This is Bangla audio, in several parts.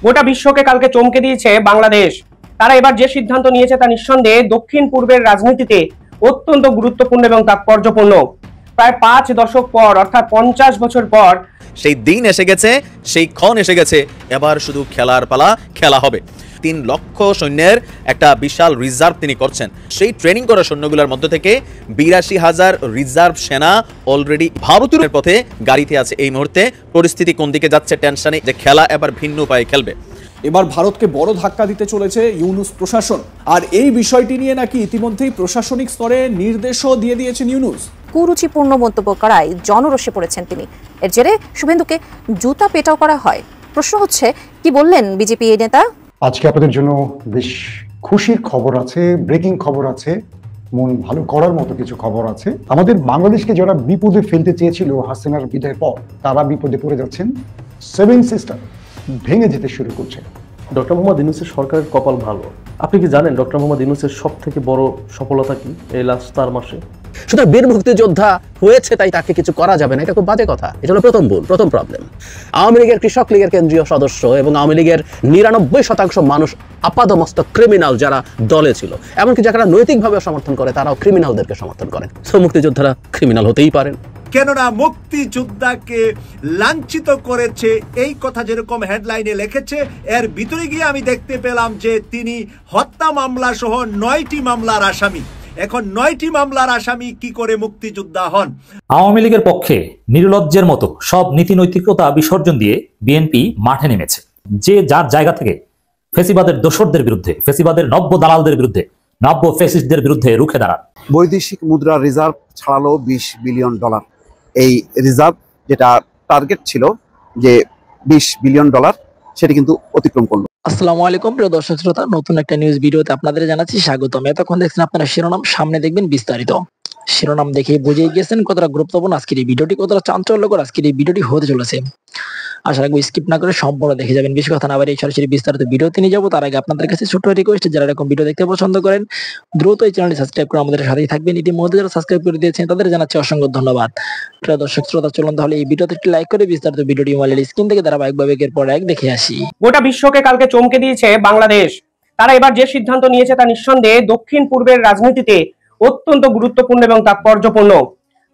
গোটা বিশ্বকে কালকে চমকে দিয়েছে বাংলাদেশ। তারা এবার যে সিদ্ধান্ত নিয়েছে তা নিঃসন্দেহে দক্ষিণ পূর্বের রাজনীতিতে অত্যন্ত গুরুত্বপূর্ণ এবং তাৎপর্যপূর্ণ। প্রায় 5 দশক পর, অর্থাৎ 50 বছর পর সেই দিন এসে গেছে, সেই ক্ষণ এসে গেছে। এবার শুধু খেলার পালা, খেলা হবে। 3 লক্ষ সৈন্যের একটা বিশাল রিজার্ভ তিনি করছেন। সেই ট্রেনিং করা সৈন্যগুলোর মধ্য থেকে 82,000 রিজার্ভ সেনা অলরেডি ভারতের পথে গাড়িতে আছে এই মুহূর্তে। পরিস্থিতি কোন দিকে যাচ্ছে টেনশনে, যে খেলা এবার ভিন্ন উপায়ে খেলবে। এবার ভারতকে বড় ধাক্কা দিতে চলেছে ইউনূস প্রশাসন, আর এই বিষয়টি নিয়ে নাকি ইতিমধ্যেই প্রশাসনিক স্তরে নির্দেশও দিয়ে দিয়েছেন ইউনূস। কুরুচিপূর্ণ মন্তব্য করায় জনরোষে পড়েছেন তিনি। এর জেরে শুভেন্দুকে জুতা পেটাও করা হয়। প্রশ্ন হচ্ছে, কি বললেন বিজেপি এই নেতা? আজকে আপনাদের জন্য বেশ খুশির খবর আছে, ব্রেকিং খবর আছে, মন ভালো করার মতো কিছু খবর আছে। আমাদের বাংলাদেশকে যারা বিপদে ফেলতে চেয়েছিল হাসিনার বিদায়ের পর, তারা বিপদে পড়ে যাচ্ছেন। 7 সিস্টার ভেঙে যেতে শুরু করছে। ডক্টর মোহাম্মদ ইউনূসের সরকারের কপাল ভালো। আপনি কি জানেন ডক্টর মোহাম্মদ ইউনূসের সব থেকে বড় সফলতা কি এই লাস্ট 4 মাসে? সুতরাং বীর মুক্তিযোদ্ধা হয়েছে তাই তাকে কিছু করা যাবে না, এটা খুব বাজে কথা। এটা হলো প্রথম ভুল, প্রথম প্রবলেম। আওয়ামী লীগের কৃষক লীগের কেন্দ্রীয় সদস্য এবং আওয়ামী লীগের 99% মানুষ আপাদমস্তক ক্রিমিনাল যারা দলে ছিল, এমনকি যারা নৈতিকভাবে সমর্থন করে তারাও ক্রিমিনালদেরকে সমর্থন করেন। সো মুক্তিযোদ্ধারা ক্রিমিনাল হতেই পারেন। কেননা মুক্তিযোদ্ধাকে লাঞ্ছিত করেছে, এই কথা যেরকম হেডলাইনে লিখেছে, এর ভিতরে গিয়ে আমি দেখতে পেলাম যে তিনি হত্যা মামলা সহ 9টি মামলার আসামি। এখন 9টি মামলার আসামি কি করে মুক্তিযোদ্ধা হন? আওয়ামী লীগের পক্ষে নির্লজ্জের মতো সব নীতি নৈতিকতা বিসর্জন দিয়ে বিএনপি মাঠে নেমেছে। যে যার জায়গা থেকে ফেসিবাদের দোসরদের বিরুদ্ধে, ফেসিবাদের নব্য দালালদের বিরুদ্ধে, নব্য ফেসিস্টদের বিরুদ্ধে রুখে দাঁড়ান। বৈদেশিক মুদ্রা রিজার্ভ ছাড়ালো $20 বিলিয়ন। এই রিজার্ভ যেটা টার্গেট ছিল যে $20 বিলিয়ন, সেটা কিন্তু অতিক্রম করলো। আসসালামু আলাইকুম প্রিয় দর্শক শ্রোতা, নতুন একটা নিউজ ভিডিওতে আপনাদের জানাচ্ছি স্বাগতম। এতক্ষণ দেখছেন আপনারা শিরোনাম, সামনে দেখবেন বিস্তারিত। শিরোনাম দেখে বুঝেই গেছেন কতটা গুরুত্বপূর্ণ আজকের এই ভিডিওটি, কতটা চাঞ্চল্যকর আজকের এই ভিডিওটি হতে চলেছে। আশা রাখবো স্কিপ না করে সম্পূর্ণ দেখে যাবেন। বেশি কথা না বাড়িয়ে সরাসরি বিস্তারিত ভিডিওতে নিয়ে যাবো। তার আগে আপনাদের কাছে ছোট্ট রিকোয়েস্ট, যারা এরকম ভিডিও দেখতে পছন্দ করেন দ্রুত এই চ্যানেলটি সাবস্ক্রাইব করে আমাদের সাথেই থাকবেন। ইতিমধ্যে যারা সাবস্ক্রাইব করে দিয়েছেন তাদের জানাচ্ছি অসংখ্য ধন্যবাদ। প্রিয় দর্শক শ্রোতা, চলুন তাহলে এই ভিডিওতে একটি লাইক করে বিস্তারিত ভিডিওটি মোবাইলের স্ক্রিন থেকে ধারাবাহিকভাবে একের পর এক দেখে আসি। গোটা বিশ্বকে কালকে চমকে দিয়েছে বাংলাদেশ। তারা এবার যে সিদ্ধান্ত নিয়েছে তা নিঃসন্দেহে দক্ষিণ পূর্বের রাজনীতিতে অত্যন্ত গুরুত্বপূর্ণ এবং তাৎপর্যপূর্ণ।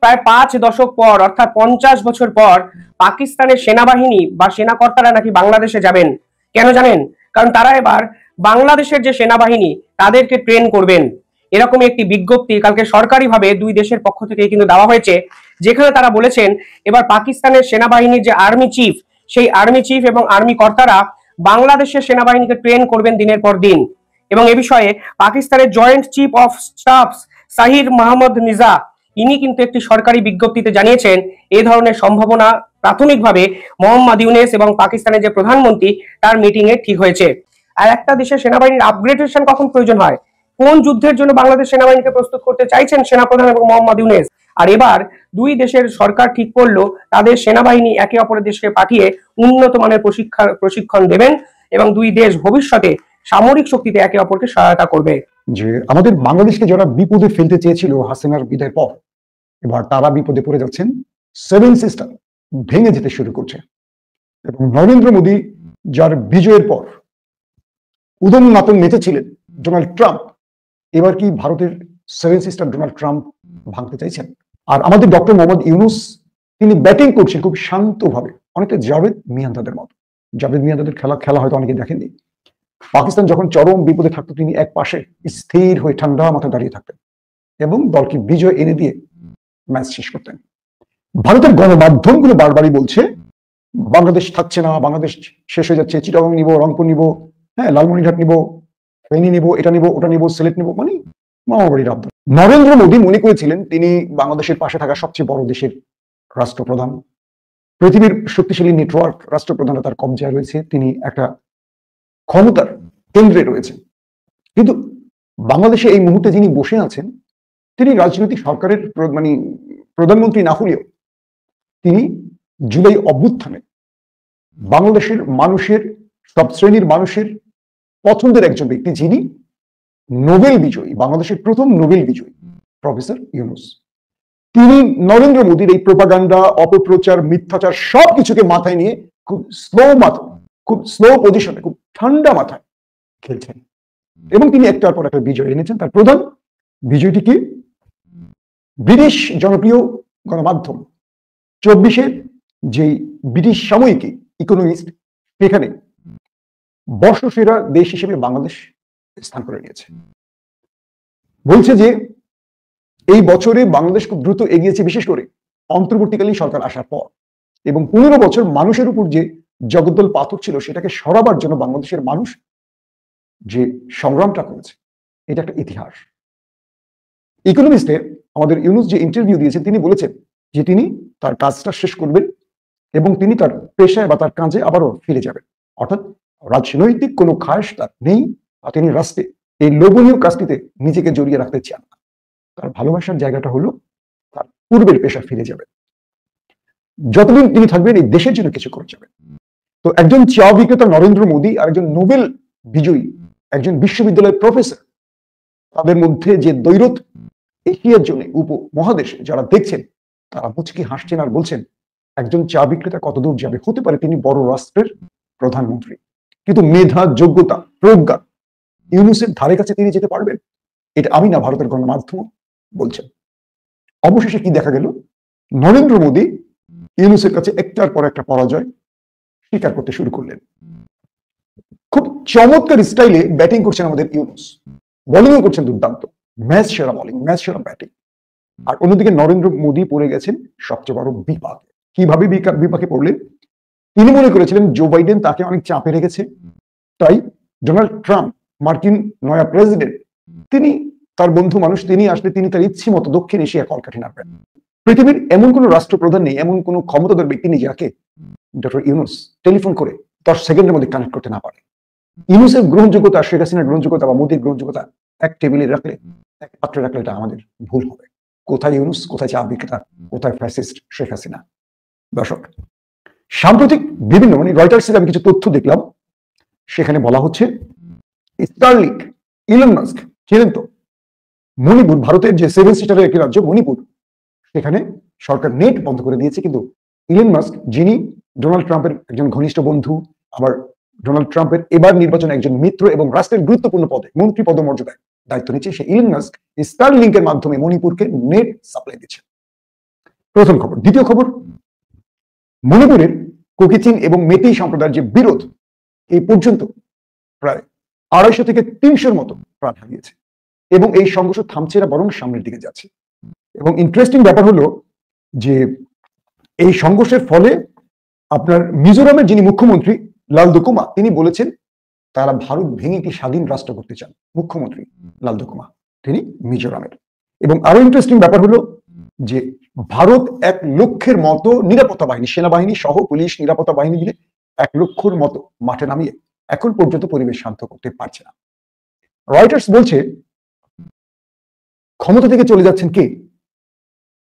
প্রায় 5 দশক পর, অর্থাৎ 50 বছর পর পাকিস্তানের সেনাবাহিনী বা সেনাকর্তারা নাকি বাংলাদেশে যাবেন। কেন জানেন? কারণ তারা এবার বাংলাদেশের যে সেনাবাহিনী তাদেরকে ট্রেন করবেন। এরকম একটি বিজ্ঞপ্তি কালকে সরকারিভাবে 2 দেশের পক্ষ থেকে কিন্তু দেওয়া হয়েছে, যেখানে তারা বলেছেন এবার পাকিস্তানের সেনাবাহিনীর যে আর্মি চিফ, সেই আর্মি চিফ এবং আর্মি কর্তারা বাংলাদেশের সেনাবাহিনীকে ট্রেন করবেন দিনের পর দিন। এবং এ বিষয়ে পাকিস্তানের joint chief of staff Sahir Mahmud নিজা, ইনি কিন্তু একটি সরকারি বিজ্ঞপ্তিতে জানিয়েছেন এই ধরনের সম্ভাবনা প্রাথমিকভাবে মোহাম্মদ ইউনূস এবং পাকিস্তানের যে প্রধানমন্ত্রী তার মিটিং এ ঠিক হয়েছে। আর একটা দেশের সেনাবাহিনীর আপগ্রেডেশন কখন প্রয়োজন হয়, কোন যুদ্ধের জন্য বাংলাদেশ সেনাবাহিনীকে প্রস্তুত করতে চাইছেন সেনাপ্রধান এবং মোহাম্মদ ইউনূস, আর এবার 2 দেশের সরকার ঠিক করলো তাদের সেনাবাহিনী একে অপরের দেশকে পাঠিয়ে উন্নত মানের প্রশিক্ষণ দেবেন এবং 2 দেশ ভবিষ্যতে সামরিক শক্তিতে একে অপরকে সহায়তা করবে। যে আমাদের বাংলাদেশকে যারা বিপদে ফেলতে চেয়েছিল হাসিনার বিদায়ের পর, এবার তারা বিপদে পড়ে যাচ্ছেন। 7 সিস্টার ভেঙে যেতে শুরু করছে এবং নরেন্দ্র মোদী যার বিজয়ের পর উদমনাতন নেচেছিলেন ডোনাল্ড ট্রাম্প, এবার কি ভারতের 7 সিস্টার ডোনাল্ড ট্রাম্প ভাঙতে চাইছেন? আর আমাদের ডক্টর মোহাম্মদ ইউনূস তিনি ব্যাটিং করছেন খুব শান্তভাবে, অনেকটা জাভেদ মিয়ানদাদের মতো। জাভেদ মিয়ানদাদের খেলা হয়তো অনেকে দেখেননি। পাকিস্তান যখন চরম বিপদে থাকতো তিনি এক পাশে স্থির হয়ে ঠান্ডা মাথায় দাঁড়িয়ে থাকতেন এবং দলকে বিজয় এনে দিয়ে ম্যাচ শেষ করতেন। ভারতের গণমাধ্যমগুলো বারবারই বলছে বাংলাদেশ থাকছে না, বাংলাদেশ শেষ হয়ে যাচ্ছে, চিটাগং নিব, রংপুর নিব, হ্যাঁ লালমনিরহাট নিব, ফেনী নিব, এটা নিব, ওটা নিব, সিলেট নিব, মানে মামাবাড়ির আবদার। নরেন্দ্র মোদী মনে করেছিলেন তিনি বাংলাদেশের পাশে থাকা সবচেয়ে বড় দেশের রাষ্ট্রপ্রধান, পৃথিবীর শক্তিশালী নেটওয়ার্ক রাষ্ট্রপ্রধান তার কবজায় রয়েছে, তিনি একটা ক্ষমতার কেন্দ্রে রয়েছেন। কিন্তু বাংলাদেশে এই মুহূর্তে যিনি বসে আছেন তিনি রাজনৈতিক সরকারের মানে প্রধানমন্ত্রী না হলেও তিনি জুলাই অভ্যুত্থানে বাংলাদেশের মানুষের, সব শ্রেণীর মানুষের পছন্দের একজন ব্যক্তি, যিনি নোবেল বিজয়ী, বাংলাদেশের প্রথম নোবেল বিজয়ী প্রফেসর ইউনূস। তিনি নরেন্দ্র মোদীর এই প্রোপাগান্ডা, অপপ্রচার, মিথ্যাচার সবকিছুকে মাথায় নিয়ে খুব স্লো খুব স্লো পজিশনে, খুব ঠান্ডা মাথায় খেলছেন এবং তিনি একটার পর একটা বিজয় এনেছেন। তার প্রধান বিজয়টি কি? ব্রিটিশ জনপ্রিয় গণমাধ্যম 24-এর যেই ব্রিটিশ সাময়িকী ইকোনমিস্ট, সেখানে বর্ষসেরা দেশ হিসেবে বাংলাদেশ স্থান করে নিয়েছে। বলছে যে এই বছরে বাংলাদেশ খুব দ্রুত এগিয়েছে, বিশেষ করে অন্তর্বর্তীকালীন সরকার আসার পর, এবং 15 বছর মানুষের উপর যে জগদ্দল পাথর ছিল সেটাকে সরাবার জন্য বাংলাদেশের মানুষ যে সংগ্রামটা করেছে, এটা একটা ইতিহাস। ইকোনমিস্টে আমাদের ইউনুস যে ইন্টারভিউ দিয়েছেন, তিনি বলেছেন যে তিনি তার কাজটা শেষ করবেন এবং তিনি তার পেশায় বা তার কাজে আবারও ফিরে যাবেন। অর্থাৎ রাজনৈতিক কোনো খায়েশ তার নেই, আর তিনি রাষ্ট্রে এই লোভনীয় কাজটিতে নিজেকে জড়িয়ে রাখতে চান না। তার ভালোবাসার জায়গাটা হলো তার পূর্বের পেশা ফিরে যাবেন। যতদিন তিনি থাকবেন এই দেশের জন্য কিছু করে যাবেন। তো একজন চা বিক্রেতা নরেন্দ্র মোদী আর একজন নোবেল বিজয়ী একজন বিশ্ববিদ্যালয়ের প্রফেসর, তাদের মধ্যে যে দ্বৈরথ এশিয়ার জন্য উপমহাদেশে যারা দেখছেন, তারা মুচকি হাসছেন আর বলছেন একজন চা বিক্রেতা কতদূর যাবে? হতে পারে তিনি বড় রাষ্ট্রের প্রধানমন্ত্রী, কিন্তু মেধা, যোগ্যতা, প্রজ্ঞা ইউনুসের ধারে কাছে তিনি যেতে পারবেন? এটা আমি না, ভারতের গণমাধ্যম বলছেন। অবশেষে কি দেখা গেল? নরেন্দ্র মোদী ইউনুসের কাছে একটার পর একটা পরাজয় স্বীকার করতে শুরু করলেন। খুব চমৎকার স্টাইলে ব্যাটিং করছেন আমাদের ইউনুস, বোলিংও করছেন দুর্দান্ত, ম্যাচ সেরা বোলিং, ম্যাচ সেরা ব্যাটিং। আর অন্যদিকে নরেন্দ্র মোদী পড়ে গেছেন সবচেয়ে বড় বিপাকে। কিভাবে বিপাকে পড়লেন? তিনি মনে করেছিলেন জো বাইডেন তাকে অনেক চাপে রেখেছে, তাই ডোনাল্ড ট্রাম্প, মার্কিন নয়া প্রেসিডেন্ট, তিনি তার বন্ধু মানুষ, তিনি আসলে তিনি তার ইচ্ছে মতো দক্ষিণ এশিয়া কলকাঠি নাড়বেন। পৃথিবীর এমন কোন রাষ্ট্রপ্রধান নেই, এমন কোন ক্ষমতাধর ব্যক্তি নেই যাকে ডক্টর ইউনুস টেলিফোন করে 10 সেকেন্ডের মধ্যে কানেক্ট করতে না পারে। ইউনুসের গ্রহণযোগ্যতা, শেখ হাসিনার গ্রহণযোগ্যতা বা মোদীর গ্রহণযোগ্যতা এক টেবিলে রাখলে, এক পাত্রে রাখলে এটা আমাদের ভুল হবে। কোথায় ইউনুস, কোথায় চা বিক্রেতা, কোথায় ফ্যাসিস্ট শেখ হাসিনা? দর্শক, সাম্প্রতিক বিভিন্ন রয়টার্সের আমি কিছু তথ্য দেখলাম, সেখানে বলা হচ্ছে স্টারলিংক, ইলন মাস্ক ছিলেন তো মণিপুর, ভারতের যে 7 সিস্টারের একটি রাজ্য মণিপুর, সেখানে সরকার নেট বন্ধ করে দিয়েছে, কিন্তু ইলন মাস্ক, যিনি ডোনাল্ড ট্রাম্পের একজন ঘনিষ্ঠ বন্ধু, আবার ডোনাল্ড ট্রাম্পের এবার নির্বাচনে একজন মিত্র এবং রাষ্ট্রের গুরুত্বপূর্ণ পদে মন্ত্রী পদমর্যাদায় দায়িত্ব নিচ্ছে, সেই ইলন মাস্ক স্টারলিংকের মাধ্যমে মণিপুরকে নেট সাপ্লাই দিচ্ছে। প্রথম খবর। দ্বিতীয় খবর, মণিপুরের কুকিচিন এবং মেতেই সম্প্রদায়ের যে বিরোধ, এই পর্যন্ত প্রায় 250 থেকে 300-র মতো প্রাণ হারিয়েছে এবং এই সংঘর্ষ থামছে না, বরং সামনের দিকে যাচ্ছে। এবং ইন্টারেস্টিং ব্যাপার হলো যে এই সংঘর্ষের ফলে আপনার মিজোরামের যিনি মুখ্যমন্ত্রী লালদুকুমা, তিনি বলেছেন তারা ভারত ভেঙে একটি স্বাধীন রাষ্ট্র করতে চান। মুখ্যমন্ত্রী লালদুকুমা, তিনি মিজোরামের। এবং আরো ইন্টারেস্টিং ব্যাপার হলো যে ভারত 1 লক্ষের মতো নিরাপত্তা বাহিনী, সেনাবাহিনী সহ পুলিশ, নিরাপত্তা বাহিনী মিলে 1 লক্ষর মতো মাঠে নামিয়ে এখন পর্যন্ত পরিবেশ শান্ত করতে পারছে না। রয়টার্স বলছে ক্ষমতা থেকে চলে যাচ্ছেন কে?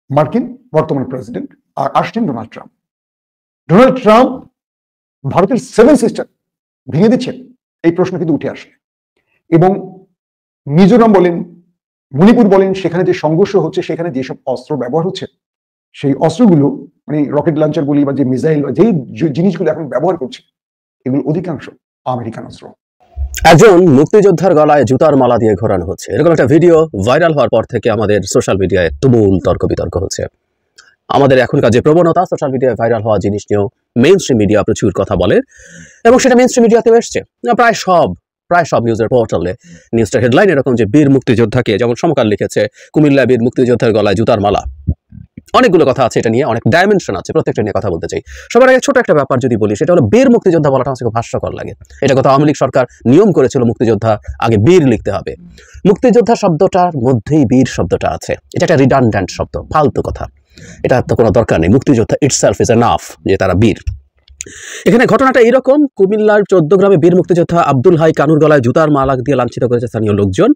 মার্কিন বর্তমান প্রেসিডেন্ট, আর আসছেন ডোনাল্ড ট্রাম্প। ডোনাল্ড ট্রাম্প ভারতের 7 সিস্টার ভেঙে দিচ্ছেন, এই প্রশ্ন কিন্তু উঠে আসে। এবং মিজোরাম বলেন, মণিপুর বলেন, সেখানে যে সংঘর্ষ হচ্ছে, সেখানে যেসব অস্ত্র ব্যবহার হচ্ছে, সেই অস্ত্রগুলো রকেট লঞ্চার বলি বা যে মিসাইল বা যেই জিনিসগুলো এখন ব্যবহার করছে, এগুলো অধিকাংশ আমেরিকান অস্ত্র। একজন মুক্তিযোদ্ধার গলায় জুতার মালা দিয়ে ঘোরানো হচ্ছে, এরকম একটা ভিডিও ভাইরাল হওয়ার পর থেকে আমাদের সোশ্যাল মিডিয়ায় তুমুল তর্ক বিতর্ক হচ্ছে। আমাদের এখনকার যে প্রবণতা, সোশ্যাল মিডিয়ায় ভাইরাল হওয়া জিনিস নিয়েও মেইন স্ট্রিম মিডিয়া প্রচুর কথা বলে এবং সেটা মেইন স্ট্রিম মিডিয়াতেও এসছে। প্রায় সব নিউজের পোর্টালে নিউজটা হেডলাইন এরকম যে বীর মুক্তিযোদ্ধাকে, যেমন সমকাল লিখেছে কুমিল্লা বীর মুক্তিযোদ্ধার গলায় জুতার মালা। অনেকগুলো কথা আছে এটা নিয়ে, অনেক ডাইমেনশন আছে, প্রত্যেকটা নিয়ে কথা বলতে চাই। সবার আগে ছোট একটা ব্যাপার যদি বলি, সেটা হলো বীর মুক্তিযোদ্ধা বলাটা আমার খুব হাস্যকর লাগে। এটা কথা আওয়ামী লীগ সরকার নিয়ম করেছিল, মুক্তিযোদ্ধা আগে বীর লিখতে হবে। মুক্তিযোদ্ধা শব্দটার মধ্যেই বীর শব্দটা আছে, এটা একটা রিডান্ডেন্ট শব্দ, ফালতু কথা, এটা তো কোনো দরকার নেই। মুক্তিযোদ্ধা ইটসেলফ ইজ এনাফ যে তারা বীর। এখানে ঘটনাটা এরকম, কুমিল্লার 14 গ্রামে বীর মুক্তিযোদ্ধা আব্দুল হাই কানুর গলায় জুতার মালা দিয়ে লাঞ্ছিত করেছে স্থানীয় লোকজন।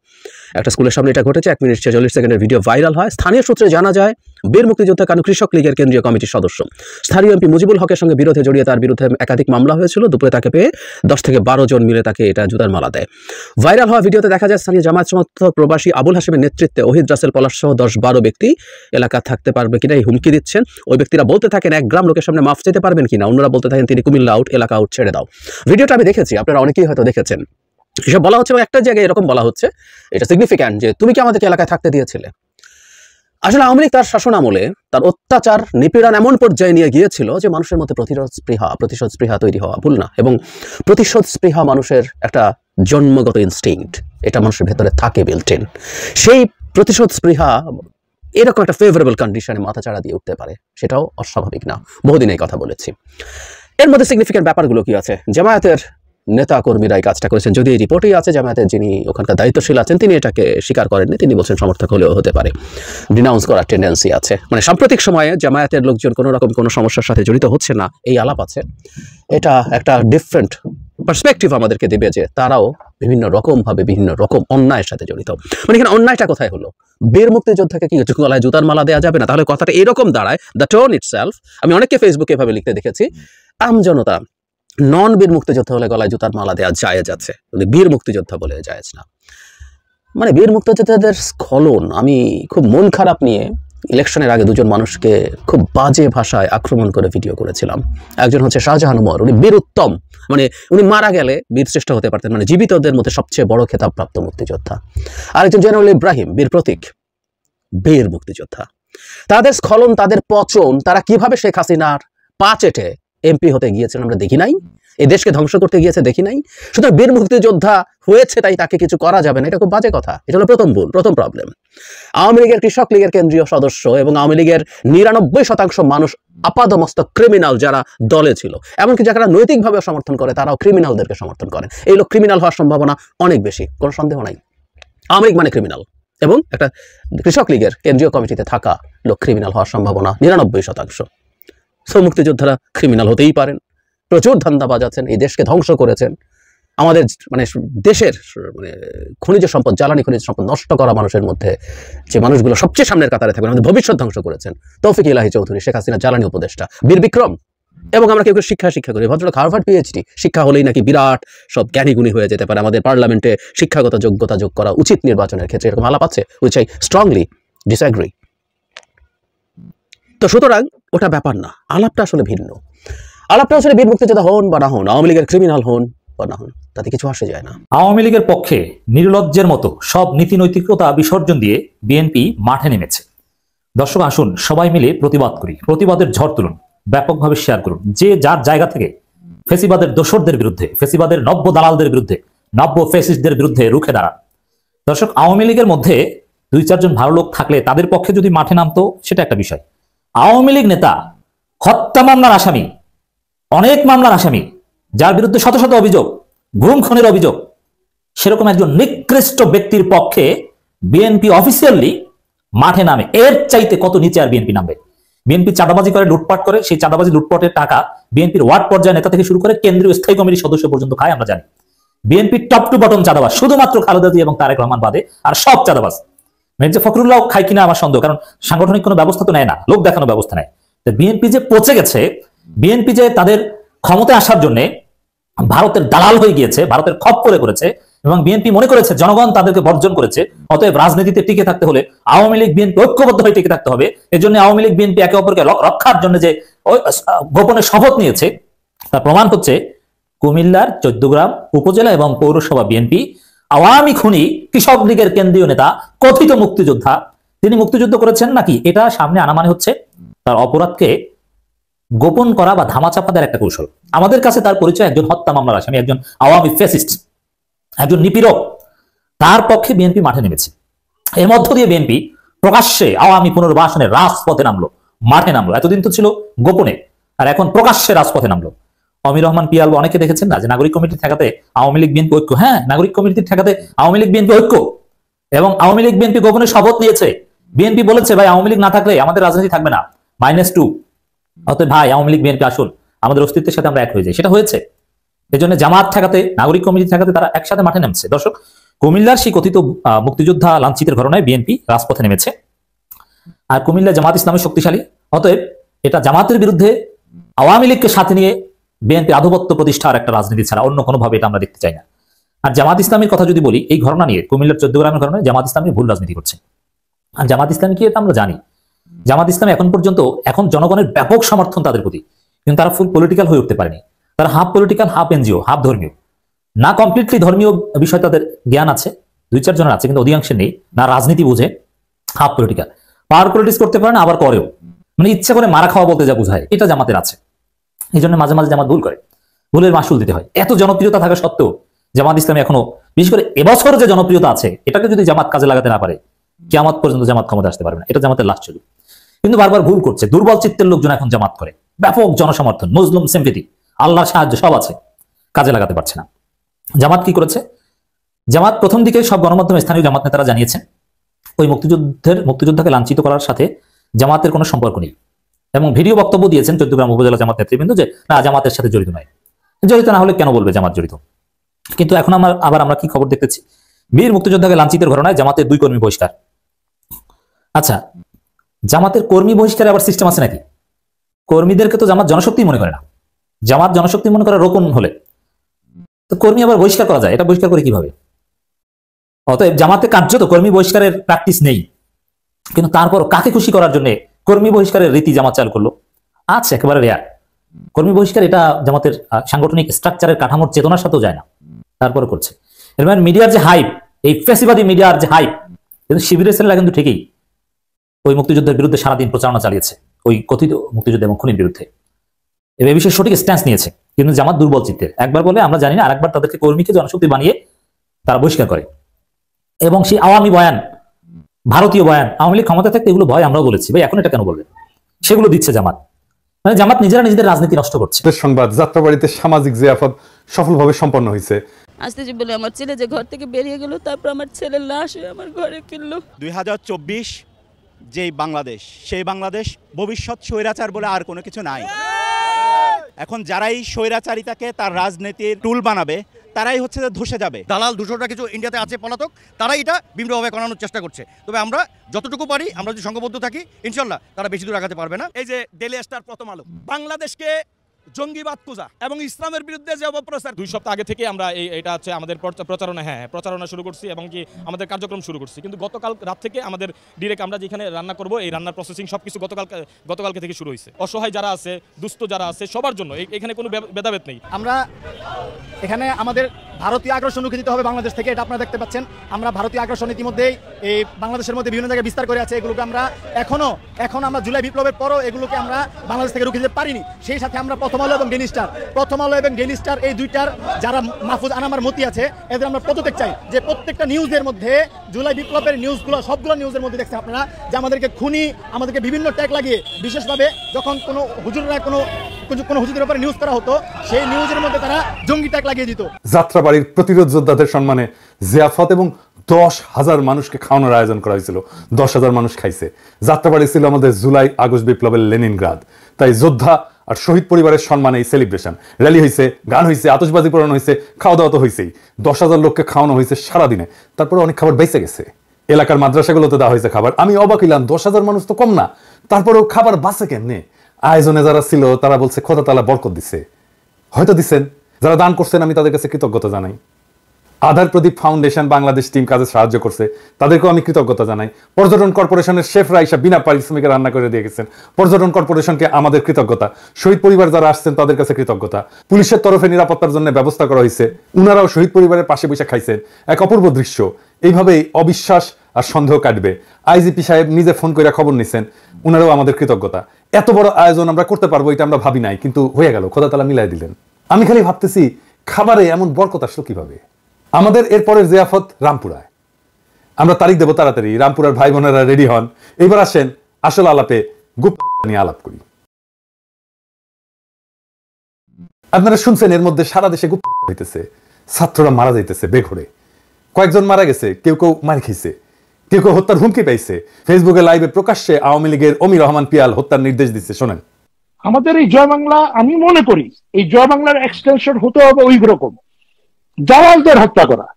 একটা স্কুলের সামনে এটা ঘটেছে। 1 মিনিট 46 সেকেন্ডের ভিডিও ভাইরাল হয়। স্থানীয় সূত্রে জানা যায় বীর মুক্তিযোদ্ধা কানু কৃষক লীগের কেন্দ্রীয় কমিটির সদস্য। স্থানীয় এমপি মুজিবুল হকের সঙ্গে বিরোধে জড়িয়ে তার বিরুদ্ধে একাধিক মামলা হয়েছিল। দুপুরে তাকে পেয়ে 10 থেকে 12 জন মিলে তাকে এটা জুতার মালা দেয়। ভাইরাল হওয়া ভিডিওতে দেখা যায় স্থানীয় জামায়াত সমর্থক প্রবাসী আবুল হাসিমের নেতৃত্বে ওহিদ রাসেল পলাশ সহ 10-12 ব্যক্তি এলাকা থাকতে পারবে কিনা এই হুমকি দিচ্ছেন। ওই ব্যক্তিরা বলতে থাকেন 1 গ্রাম লোকের সামনে মাফ চাইতে পারবেন কিনা, অন্যরা বলতে থাকেন তিনি কুমিল্লা আউট, এলাকা আউট, ছেড়ে দাও। ভিডিওটা আমি দেখেছি, আপনারা অনেকেই হয়তো দেখেছেন। এসব বলা হচ্ছে, একটা জায়গায় এরকম বলা হচ্ছে, এটা সিগনিফিক্যান্ট, যে তুমি কি আমাদেরকে এলাকায় থাকতে দিয়েছিলে। আসলে আওয়ামী লীগ তার শাসন আমলে তার অত্যাচার নিপীড়ন এমন পর্যায়ে নিয়ে গিয়েছিল যে মানুষের মধ্যে প্রতিশোধ স্পৃহা তৈরি হওয়া ভুল না, এবং প্রতিশোধ স্পৃহা মানুষের একটা জন্মগত ইনস্টিংক্ট, এটা মানুষের ভেতরে থাকে বিল্ট ইন। সেই প্রতিশোধ স্পৃহা এরকম একটা ফেভারেবল কন্ডিশনে মাথাচাড়া দিয়ে উঠতে পারে, সেটাও অস্বাভাবিক না। বহুদিন এই কথা বলেছি। এর মধ্যে সিগনিফিক্যান্ট ব্যাপারগুলো কি আছে? জামায়াতের নেতা কর্মীরা এই কাজটা করেছেন, যদি এই রিপোর্টেই আছে জামায়াতের যিনি ওখানকার দায়িত্বশীল আছেন তিনি এটাকে স্বীকার করেননি, তিনি বলছেন সমর্থক হলেও হতে পারে, ডিনাউন্স করার টেন্ডেন্সি আছে। মানে সাম্প্রতিক সময়ে জামায়াতের লোকজন কোনো রকম কোনো সমস্যার সাথে জড়িত হচ্ছে না এই আলাপ আছে। এটা একটা ডিফারেন্ট পার্সপেক্টিভ আমাদেরকে দেবে যে তারাও বিভিন্ন রকমভাবে বিভিন্ন রকম অন্যায়ের সাথে জড়িত। মানে এখানে অন্যায়টা কোথায় হলো? বীর মুক্তিযোদ্ধাকে কি গলায় জুতার মালা দেওয়া যাবে না? তাহলে কথাটা এরকম দাঁড়ায়, দ্য টোন ইটসেলফ। আমি অনেককে ফেসবুকে এভাবে লিখতে দেখেছি, আমজনতা নন বীর মুক্তিযোদ্ধা হলে গলায় জুতার মালা দেওয়া জায়েজ আছে, বীর মুক্তিযোদ্ধা বলে জায়েজ না। মানে বীর মুক্তিযোদ্ধাদের স্খলন, আমি খুব মন খারাপ নিয়ে ইলেকশনের আগে 2জন মানুষকে খুব বাজে ভাষায় আক্রমণ করে ভিডিও করেছিলাম। একজন হচ্ছে শাহজাহান উমর, উনি বীর উত্তম, মানে উনি মারা গেলে বীর শ্রেষ্ঠ হতে পারতেন, মানে জীবিতদের মধ্যে সবচেয়ে বড় খেতাবপ্রাপ্ত মুক্তিযোদ্ধা। আরেকজন জেনারেল ইব্রাহিম, বীর প্রতীক, বীর মুক্তিযোদ্ধা। তাদের স্খলন, তাদের পচন, তারা কিভাবে শেখ হাসিনার পা চেটে এমপি হতে গিয়েছিলেন আমরা দেখি নাই, এই দেশকে ধ্বংস করতে গিয়েছে দেখি নাই। সুতরাং বীর মুক্তিযোদ্ধা হয়েছে তাই তাকে কিছু করা যাবে না, এটা খুব বাজে কথা। এটা হলো প্রথম ভুল, প্রথম প্রবলেম। আওয়ামী লীগের কৃষক লীগের কেন্দ্রীয় সদস্য এবং আওয়ামী লীগের 99% মানুষ আপাদমস্তক ক্রিমিনাল যারা দলে ছিল, এমনকি যারা নৈতিকভাবে সমর্থন করে তারাও ক্রিমিনালদেরকে সমর্থন করেন। এই লোক ক্রিমিনাল হওয়ার সম্ভাবনা অনেক বেশি, কোনো সন্দেহ নাই। আওয়ামী লীগ মানে ক্রিমিনাল, এবং একটা কৃষক লীগের কেন্দ্রীয় কমিটিতে থাকা লোক ক্রিমিনাল হওয়ার সম্ভাবনা 99%। সো মুক্তিযোদ্ধারা ক্রিমিনাল হতেই পারেন, প্রচুর ধান্দাবাজ আছেন, এই দেশকে ধ্বংস করেছেন, আমাদের মানে দেশের মানে খনিজ সম্পদ, জ্বালানি খনিজ সম্পদ নষ্ট করা মানুষের মধ্যে যে মানুষগুলো সবচেয়ে সামনের কাতারে থাকবেন, আমাদের ভবিষ্যৎ ধ্বংস করেছেন তৌফিক ইলাহি চৌধুরী, শেখ হাসিনা জ্বালানি উপদেষ্টা, বীর বিক্রম। এবং আমরা কেউ শিক্ষা করি, ভদ্রলোক হার্ভার্ড পিএইচডি, শিক্ষা হলেই নাকি বিরাট সব জ্ঞানীগুণী হয়ে যেতে পারে, আমাদের পার্লামেন্টে শিক্ষাগত যোগ্যতা যোগ করা উচিত নির্বাচনের ক্ষেত্রে, এরকম আলাপ আছে, উইচ আই স্ট্রংলি ডিসঅ্যাগ্রি। তো সুতরাং ওটা ব্যাপার না, আলাপটা আসলে ভিন্ন। আলাপটা আসলে বীর মুক্তিযোদ্ধা হন বা না হন, আওয়ামী লীগের ক্রিমিনাল হন বা না হন, তাতে কিছু আসে যায় না। আওয়ামী লীগের পক্ষে নির্লজ্জের মতো সব নীতি নৈতিকতা বিসর্জন দিয়ে বিএনপি মাঠে নেমেছে। দর্শক আসুন সবাই মিলে প্রতিবাদ করি, প্রতিবাদের ঝড় তুলুন, ব্যাপকভাবে শেয়ার করুন, যে যার জায়গা থেকে ফেসিবাদের দোসরদের বিরুদ্ধে, ফেসিবাদের নব্য দালালদের বিরুদ্ধে, নব্য ফেসিস্টদের বিরুদ্ধে রুখে দাঁড়ান। দর্শক আওয়ামী লীগের মধ্যে 2-4 জন ভালো লোক থাকলে তাদের পক্ষে যদি মাঠে নামতো সেটা একটা বিষয়। আওয়ামী লীগ নেতা, হত্যা মামলার আসামি, অনেক মামলার আসামি, যার বিরুদ্ধে শত শত অভিযোগ, গুম খুনের অভিযোগ, সেরকম একজন নিকৃষ্ট ব্যক্তির পক্ষে বিএনপি অফিসিয়ালি মাঠে নামে, এর চাইতে কত নিচে আর বিএনপি নামবে? বিএনপি চাঁদাবাজি করে, লুটপাট করে, সেই চাঁদাবাজি লুটপাটের টাকা বিএনপির ওয়ার্ড পর্যায়ে নেতা থেকে শুরু করে কেন্দ্রীয় স্থায়ী কমিটির সদস্য পর্যন্ত খায়, আমরা জানি। বিএনপি টপ টু বটম চাঁদাবাজ, শুধুমাত্র খালেদা জিয়া এবং তারেক রহমান বাদে আর সব চাঁদাবাজ। মির্জা ফখরুল্লাহ খায় কিনা আমার সন্দেহ, কারণ সাংগঠনিক কোনো ব্যবস্থা তো নেয় না, লোক দেখানো ব্যবস্থা নেয়। বিএনপি যে পচে গেছে, বিএনপি যে তাদের ক্ষমতায় আসার জন্য ভারতের দালাল হয়ে গিয়েছে, ভারতের খপ্পরে করেছে, এবং বিএনপি মনে করেছে জনগণ তাদেরকে বর্জন করেছে, অতএব রাজনীতিতে টিকে থাকতে হলে আওয়ামী লীগ বিএনপি ঐক্যবদ্ধ হয়ে টিকে থাকতে হবে। এর জন্য আওয়ামী লীগ বিএনপি একে অপরকে রক্ষার জন্য যে গোপনে শপথ নিয়েছে তার প্রমাণ হচ্ছে কুমিল্লার 14 গ্রাম উপজেলা এবং পৌরসভা বিএনপি আওয়ামী খুনি কৃষক লীগের কেন্দ্রীয় নেতা, কথিত মুক্তিযোদ্ধা, তিনি মুক্তিযুদ্ধ করেছেন নাকি এটা সামনে আনা মানে হচ্ছে তার অপরাধকে গোপন করা বা ধামাচাপা দেওয়ার একটা কৌশল। আমাদের কাছে তার পরিচয় একজন হত্যা মামলার আসামি, একজন আওয়ামী ফ্যাসিস্ট, একজন নিপীড়ক। তার পক্ষে বিএনপি মাঠে নেমেছে। এর মধ্য দিয়ে বিএনপি প্রকাশ্যে আওয়ামী পুনর্বাসনের রাজপথে নামলো, মাঠে নামলো। এতদিন তো ছিল গোপনে, আর এখন প্রকাশ্যে রাজপথে নামলো। অমির রহমান পিয়াল অনেকে দেখেছেন না যে নাগরিক কমিটি ঠেকাতে আওয়ামী লীগ বিএনপি ঐক্য, হ্যাঁ নাগরিক কমিটি ঠেকাতে আওয়ামী লীগ বিএনপি ঐক্য, এবং আওয়ামী লীগ বিএনপি গোপনে শপথ নিয়েছে। বিএনপি বলেছে ভাই আওয়ামী লীগ না থাকলে আমাদের রাজনীতি থাকবে না, -2। অতএব ভাই আওয়ামী লীগ বিএনপি আসুন, আমাদের অস্তিত্বের সাথে আমরা এক হয়ে যাই, সেটা হয়েছে। এই জন্য জামাত ঠেকাতে, নাগরিক কমিটি ঠেকাতে তারা একসাথে মাঠে নেমেছে। দর্শক কুমিল্লার সেই কথিত মুক্তিযোদ্ধা লাঞ্ছিতের ঘটনায় বিএনপি রাজপথে নেমেছে। আর কুমিল্লা জামাত ইসলামী শক্তিশালী, অতএব এটা জামাতের বিরুদ্ধে আওয়ামী লীগকে সাথে নিয়ে বিএনপি আধিপত্য প্রতিষ্ঠার একটা রাজনীতি ছাড়া অন্য কোনোভাবে এটা আমরা দেখতে চাই না। আর জামাত ইসলামীর কথা যদি বলি, এই ঘটনা নিয়ে কুমিল্লার 14 গ্রামের ঘটনায় জামাত ইসলামী ভুল রাজনীতি করছে। আর জামাত ইসলামীকে আমরা জানি, জামাত ইসলামী এখন জনগণের ব্যাপক সমর্থন তাদের প্রতি, কিন্তু তারা ফুল পলিটিক্যাল হয়ে উঠতে পারেনি। তারা half political, half NGO, half ধর্মীয়। না কমপ্লিটলি ধর্মীয় বিষয় তাদের জ্ঞান আছে, 2-4 জনের আছে, কিন্তু অধিকাংশের নেই। না রাজনীতি বুঝে, হাফ পলিটিক্যাল, পাওয়ার পলিটিক্স করতে পারে না, আবার করেও, মানে ইচ্ছা করে মারা খাওয়া বলতে যা বোঝায়, এটা জামাতের আছে। এই জন্য মাঝে মাঝে জামাত ভুল করে, ভুলের মাসুল দিতে হয়। এত জনপ্রিয়তা থাকা সত্ত্বেও জামাত ইসলামী এখনো, বিশেষ করে এবছর যে জনপ্রিয়তা আছে, এটাকে যদি জামাত কাজে লাগাতে না পারে, কিয়ামত পর্যন্ত জামাত ক্ষমতা আসতে পারবে না। এটা জামাতের লাস্ট ছবি। কিন্তু বারবার ভুল করছে। দুর্বল চিত্তের লোকজন এখন জামাত করে, ব্যাপক জনসমর্থন, মুসলিম সিম্পেথি, আল্লাহর সাহায্য সব আছে, কাজে লাগাতে পারছে না। জামাত কি করেছে? জামাত প্রথম দিকে সব গণমাধ্যমে স্থানীয় জামাত নেতারা জানিয়েছেন ওই মুক্তিযোদ্ধাকে লাঞ্ছিত করার সাথে জামাতের কোনো সম্পর্ক নেই, এবং ভিডিও বক্তব্য দিয়েছেন 14 গ্রাম উপজেলা জামাত নেতৃবৃন্দ যে না, জামাতের সাথে জড়িত নয়। জড়িত না হলে কেন বলবে জামাত জড়িত? কিন্তু এখন আমরা কি খবর দেখতেছি, বীর মুক্তিযোদ্ধাকে লাঞ্ছিতের ঘটনায় জামাতের 2 কর্মী বহিষ্কার। আচ্ছা, জামাতের কর্মী বহিষ্কারে আবার সিস্টেম আছে নাকি? কর্মীদেরকে তো জামাত জনশক্তি মনে করে না। জামাত জনশক্তি মনে করে রোকন হলে তো কর্মী আবার বহিষ্কার করা যায়, এটা বহিষ্কার করে কিভাবে? অতএব জামাতে কার্যত কর্মী বহিষ্কারের প্র্যাকটিস নেই, কিন্তু তারপর কাকে খুশি করার জন্য কর্মী বহিষ্কারের রীতি জামাত চালু করলো। আচ্ছা, একেবারে রেয়ার কর্মী বহিষ্কার, এটা জামাতের সাংগঠনিক স্ট্রাকচারের কাঠামোর চেতনার সাথেও যায় না, তারপরে করছে। এর মানে মিডিয়ার যে হাইপ, এই ফ্যাসিবাদী মিডিয়ার যে হাইপ, কিন্তু শিবিরের ছেলেরা কিন্তু ঠিকই ওই মুক্তিযুদ্ধের বিরুদ্ধে সারাদিন প্রচারণা চালিয়েছে, ওই কথিত মুক্তিযুদ্ধ এবং খুনির বিরুদ্ধে। এ বিষয়ে সঠিক স্ট্যান্স নিয়েছে, কিন্তু জামাত দুর্বল চিত্তের। একবার বলে আমরা জানি না, আরেকবার তাদেরকে কর্মীকে জনশক্তি বানিয়ে তারা বহিষ্কার করে। এবং সেই আওয়ামী বয়ান, ভারতীয় বয়ান, আওয়ামী লীগ ক্ষমতা থাকতে এগুলো ভয় আমরা বলেছি, ভাই এখন এটা কেন বলবেন? সেগুলো দিচ্ছে জামাত। মানে জামাত নিজেরা নিজেদের রাজনীতি নষ্ট করছে। সংবাদ, যাত্রাবাড়িতে সামাজিক জিয়াফত সফলভাবে সম্পন্ন হয়েছে। আজকে যে বলে আমার ছেলে যে ঘর থেকে বেরিয়ে গেল, তারপর আমার ছেলের লাশ হয়ে আমার ঘরে ফিরলো। 2024 যেই বাংলাদেশ, সেই বাংলাদেশ ভবিষ্যৎ স্বৈরাচার বলে আর কোনো কিছু নাই। এখন যারাই স্বৈরাচারিতাকে তার রাজনীতির টুল বানাবে, তারাই হচ্ছে যে ধসে যাবে। দালাল দুশোটা কিছু ইন্ডিয়াতে আছে পলাতক, তারাই এটা বিভিন্নভাবে করানোর চেষ্টা করছে। তবে আমরা যতটুকু পারি, আমরা যদি সংঘবদ্ধ থাকি, ইনশাল্লাহ তারা বেশি দূর আগাতে পারবে না। এই যে ডেইলি স্টার, প্রথম আলো, বাংলাদেশকে জঙ্গিবাদ পূজা এবং ইসলামের বিরুদ্ধে যে অপপ্রচার, 2 সপ্তাহ আগে থেকে আমরা এটা হচ্ছে আমাদের প্রচারণা শুরু করছি এবং কি আমাদের কার্যক্রম শুরু করছি। কিন্তু গতকাল রাত থেকে আমাদের ডিরেক্ট আমরা যেখানে রান্না করব, এই রান্নার প্রসেসিং সবকিছু গতকালকে থেকে শুরু হয়েছে। অসহায় যারা আছে, দুস্থ যারা আছে, সবার জন্য এখানে কোনো ভেদাভেদ নেই। আমরা এখানে আমাদের ভারতীয় আগ্রাসন রুখে দিতে হবে বাংলাদেশ থেকে, এটা আপনারা দেখতে পাচ্ছেন। আমরা ভারতীয় আগ্রাসন ইতিমধ্যেই এই বাংলাদেশের মধ্যে বিভিন্ন জায়গায় বিস্তার করে আছে। এগুলোকে আমরা এখন আমরা জুলাই বিপ্লবের পরও এগুলোকে আমরা বাংলাদেশ থেকে রুখে দিতে পারিনি। সেই সাথে আমরা প্রথম আলো এবং ডেইলি স্টার এই দুইটার যারা মাহফুজ আনামার মতি আছে, এদের আমরা পদত্যাগ চাই। যে প্রত্যেকটা নিউজের মধ্যে জুলাই বিপ্লবের নিউজগুলো, সবগুলো নিউজের মধ্যে দেখছেন আপনারা যে আমাদেরকে খুনি, আমাদেরকে বিভিন্ন ট্যাগ লাগিয়ে, বিশেষভাবে যখন কোনো হুজুররা কোনো হুজুরের উপরে নিউজ করা হতো, সেই নিউজের মধ্যে তারা জঙ্গি ট্যাগ লাগিয়ে দিত। যাত্রাবাড়ির প্রতিরোধ যোদ্ধাদের সম্মানে জিয়াফত এবং 10,000 মানুষকে খাওয়ানোর আয়োজন করা হয়েছিল। 10,000 মানুষ খাইছে। যাত্রাবাড়ি ছিল আমাদের জুলাই আগস্ট বিপ্লবের লেনিনগ্রাদ। তাই যোদ্ধা আর শহীদ পরিবারের সম্মানে এই সেলিব্রেশন, র্যালি হয়েছে, গান হয়েছে, আতশবাজি পোড়ানো হয়েছে, খাওয়া দাওয়া তো হয়েছেই। 10,000 লোককে খাওয়ানো হয়েছে সারাদিনে। তারপরে অনেক খাবার বেঁচে গেছে। এলাকার মাদ্রাসাগুলোতে দেওয়া হয়েছে খাবার। আমি অবাক হইলাম, 10,000 মানুষ তো কম না, তারপরেও খাবার বাঁচে কেমনে? আয়োজনে যারা ছিল তারা বলছে খোদা তাআলা বরকত দিছে। হয়তো দিচ্ছেন, যারা দান করছেন আমি তাদের কাছে কৃতজ্ঞতা জানাই। আধার প্রদীপ ফাউন্ডেশন বাংলাদেশ টিম কাজে সাহায্য করছে, তাদেরকেও আমি কৃতজ্ঞতা জানাই। পর্যটন কর্পোরেশনের শেফরা এসে বিনা পারিশ্রমিকে রান্না করে দিয়ে গেছেন, পর্যটন কর্পোরেশনকে আমাদের কৃতজ্ঞতা। শহীদ পরিবার যারা আসছেন তাদের কাছে কৃতজ্ঞতা। পুলিশের তরফে নিরাপত্তার জন্য ব্যবস্থা করা হয়েছে, উনারাও শহীদ পরিবারের পাশে বসে খাইছেন। এক অপূর্ব দৃশ্য। এইভাবেই অবিশ্বাস আর সন্দেহ কাটবে। আইজিপি সাহেব নিজে ফোন করে খবর নিছেন, উনারাও আমাদের কৃতজ্ঞতা। এত বড় আয়োজন আমরা করতে পারবো এটা আমরা ভাবি নাই, কিন্তু হয়ে গেল, খোদা তাআলা মিলাই দিলেন। আমি খালি ভাবতেছি খাবারে এমন বরকত আসলো কিভাবে। আমাদের এরপরের জিয়াফত রামপুরায়, আমরা তারিখ দেবো তাড়াতাড়ি। রামপুরার ভাই বোনেরা রেডি হন। এবার আসেন আসল আলাপে, গুপ্ত নিয়ে আলাপ করি। আপনারা শুনছেন এর মধ্যে সারা দেশে গুপ্ত হইতেছে, ছাত্ররা মারা যাইতেছে বেঘরে। কয়েকজন মারা গেছে, কেউ কেউ মারি খেয়েছে, কেউ কেউ হত্যার হুমকি পাইছে। ফেসবুকে লাইভে প্রকাশ্যে আওয়ামী লীগের অমি রহমান পিয়াল হত্যার নির্দেশ দিচ্ছে। শোনেন, আমাদের এই জয় বাংলা, আমি মনে করি এই জয় বাংলার এক্সটেনশন হতে হবে ওই রকম জাওয়ালদের হত্যা করা।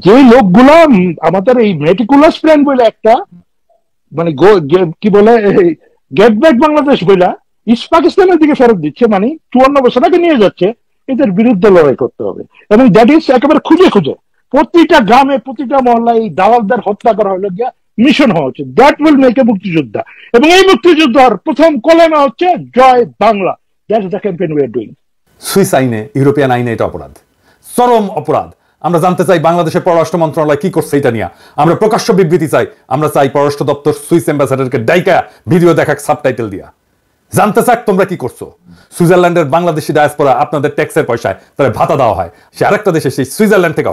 যে লোকগুলো আমাদের এই মেটিকুলাস প্ল্যান বলে একটা মানে কি বলে গেট ব্যাক বাংলাদেশ বইলা ইস্ট পাকিস্তানের দিকে ফেরত দিচ্ছে, মানে 54 বছর আগে নিয়ে যাচ্ছে। এদের বিরুদ্ধে লড়াই করতে হবে এবং দ্যাট ইজ একেবারে খুঁজে খুঁজে প্রতিটা গ্রামে প্রতিটা মহল্লায় এই দালালদের হত্যা করা হলো গিয়া মিশন হওয়া উচিত। দ্যাট উইল মেক এ মুক্তিযোদ্ধা, এবং এই মুক্তিযুদ্ধের প্রথম কলেমা হচ্ছে জয় Bangla. That is the campaign we are doing. Swiss আইনে, ইউরোপিয়ান আইনে এটা অপরাধ, চরম অপরাধ। আমরা জানতে চাই বাংলাদেশের পররাষ্ট্র মন্ত্রণালয় কি করছে এটা নিয়ে। আমরা প্রকাশ্য বিবৃতি চাই। আমরা চাই পররাষ্ট্র দপ্তর সুইস অ্যাম্বাসাডারকে ডাইকা ভিডিও দেখাক সাবটাইটেল দিয়া, জানতে চাক তোমরা কি করছো। সুইজারল্যান্ডের বাংলাদেশি ডায়াসপোরা আপনাদের ট্যাক্সের পয়সায় তাদের ভাতা দেওয়া হয়, সে আরেকটা দেশে সেই সুইজারল্যান্ড থেকে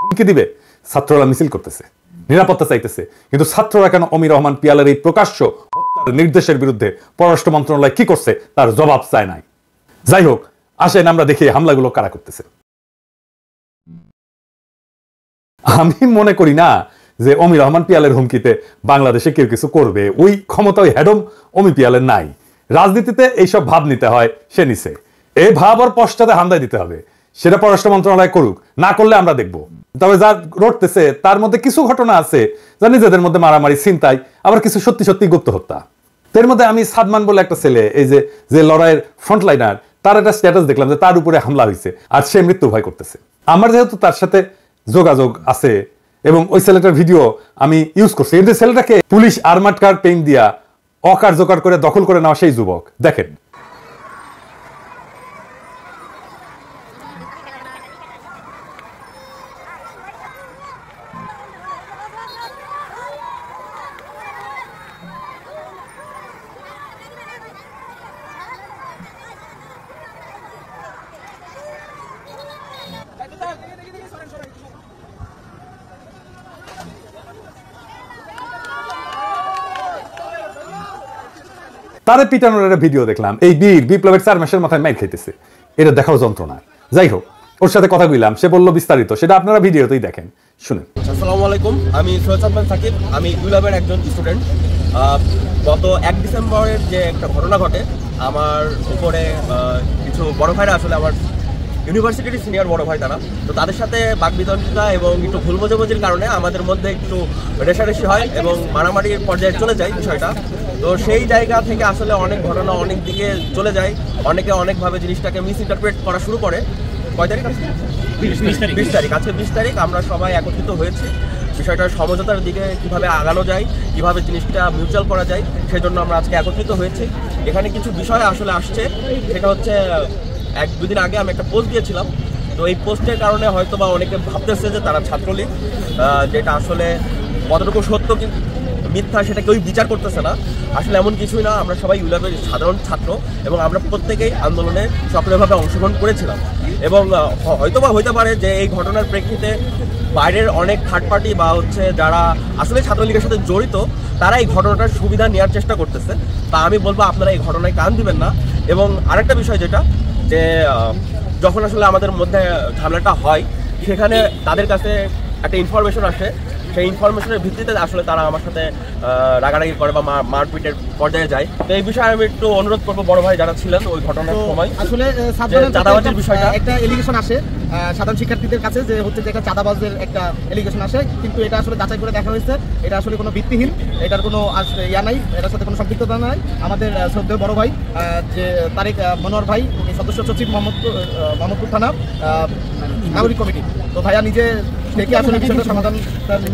হুমকি দিবে। ছাত্ররা মিছিল করতেছে, নিরাপত্তা চাইতেছে, কিন্তু ছাত্ররা কেন অমির রহমান পিয়ালের এই প্রকাশ্য হত্যার নির্দেশের বিরুদ্ধে পররাষ্ট্র মন্ত্রণালয় কি করছে তার জবাব চায় নাই। যাই হোক, আসেন আমরা দেখি হামলাগুলো কারা করতেছে। আমি মনে করি না যে অমির রহমান পিয়ালের হুমকিতে বাংলাদেশে কেউ কিছু করবে। ওই ক্ষমতা ওই হ্যাডম অমি পিয়ালের নাই। রাজনীতিতে এইসব ভাব নিতে হয়, সে নিছে। এই ভাব আর পশ্চাতে হামদায় দিতে হবে, সেটা পররাষ্ট্র মন্ত্রণালয় করুক, না করলে আমরা দেখব। তবে যা রটতেছে তার মধ্যে কিছু ঘটনা আছে যা নিজেদের মধ্যে মারামারি, ছিনতাই, আবার কিছু সত্যি সত্যি গুপ্ত হত্যা। এর মধ্যে আমি সাদমান বলে একটা ছেলে, এই যে লড়াইয়ের ফ্রন্টলাইনার, তার একটা স্ট্যাটাস দেখলাম যে তার উপরে হামলা হয়েছে আর সে মৃত্যু ভয় করতেছে। আমার যেহেতু তার সাথে যোগাযোগ আছে এবং ওই ছেলেটার ভিডিও আমি ইউজ করছি, কিন্তু ছেলেটাকে পুলিশ আর্মার্ড কার পেইন্ট দিয়া অকার্যকর করে দখল করে নেওয়া সেই যুবক। দেখেন, তারে পিটানোর একটা ভিডিও দেখলাম। এই বীর বিপ্লবের 4 মাসের মাথায় মাইর খাইতেছে, এটা দেখাও যন্ত্রণা। যাই হোক, ওর সাথে কথা কইলাম, সে বললো বিস্তারিত, সেটা আপনারা ভিডিওতেই দেখেন, শুনেন। আসসালামু আলাইকুম, আমি সৈয়দ সাদমান সাকিব, আমি দুলাবের একজন স্টুডেন্ট। গত 1 ডিসেম্বরের যে একটা ঘটনা ঘটে, আমার উপরে কিছু বড় ভাইরা, আসলে আমার ইউনিভার্সিটির সিনিয়র বড় ভাই তারা, তো তাদের সাথে বাকবিতণ্ডা এবং একটু ভুল বোঝাবুঝির কারণে আমাদের মধ্যে একটু রেষারেষি হয় এবং মারামারির পর্যায়ে চলে যায় বিষয়টা। তো সেই জায়গা থেকে আসলে অনেক ঘটনা অনেক দিকে চলে যায়, অনেকে অনেকভাবে জিনিসটাকে মিস ইন্টারপ্রেট করা শুরু করে। কয় তারিখ? 20 তারিখ। আজকে 20 তারিখ আমরা সবাই একত্রিত হয়েছি বিষয়টার সমঝোতার দিকে কিভাবে আগানো যায়, কিভাবে জিনিসটা মিউচুয়াল করা যায়, সেজন্য আমরা আজকে একত্রিত হয়েছি। এখানে কিছু বিষয় আসলে আসছে, সেটা হচ্ছে 1-2 দিন আগে আমি একটা পোস্ট দিয়েছিলাম। তো এই পোস্টের কারণে হয়তো বা অনেকে ভাবতেছে যে তারা ছাত্রলীগ, যেটা আসলে কতটুকু সত্য কিন্তু মিথ্যা সেটা কেউই বিচার করতেছে না। আসলে এমন কিছুই না, আমরা সবাই ইউলাবের সাধারণ ছাত্র এবং আমরা প্রত্যেকেই আন্দোলনে সক্রিয়ভাবে অংশগ্রহণ করেছিলাম। এবং হয়তো বা হইতে পারে যে এই ঘটনার প্রেক্ষিতে বাইরের অনেক থার্ড পার্টি বা হচ্ছে যারা আসলে ছাত্রলীগের সাথে জড়িত, তারা এই ঘটনাটার সুবিধা নেওয়ার চেষ্টা করতেছে। তা আমি বলবো আপনারা এই ঘটনায় কান দিবেন না। এবং আরেকটা বিষয় যেটা, যে যখন আসলে আমাদের মধ্যে ঝামেলাটা হয়, সেখানে তাদের কাছে একটা ইনফরমেশন আসে, সেই ইনফরমেশনের ভিত্তিতে আসলে তারা আমার সাথে রাগারাগি করে বা মারপিটের পর্যায়ে যায়। তো এই বিষয়ে আমি একটু অনুরোধ করবো বড় ভাই যারা ছিলেন ওই ঘটনার সময়। আসলে চাঁদাবাজির বিষয়টা একটা এলিগেশন আসে সাধারণ শিক্ষার্থীদের কাছে, যে হচ্ছে যে একটা চাঁদাবাজের একটা এলিগেশন আসে, কিন্তু এটা আসলে যাচাই করে দেখা হয়েছে এটা আসলে কোনো ভিত্তিহীন, এটার কোনো ইয়া নাই, এটার সাথে কোনো সম্পৃক্ততা নাই। আমাদের শ্রদ্ধেয় বড় ভাই যে তারেক মনোয়ার ভাই, সদস্য সচিব মোহাম্মদপুর থানা নাগরিক কমিটি, তো ভাইয়া নিজে থেকে আসলে বিষয়টা সমাধান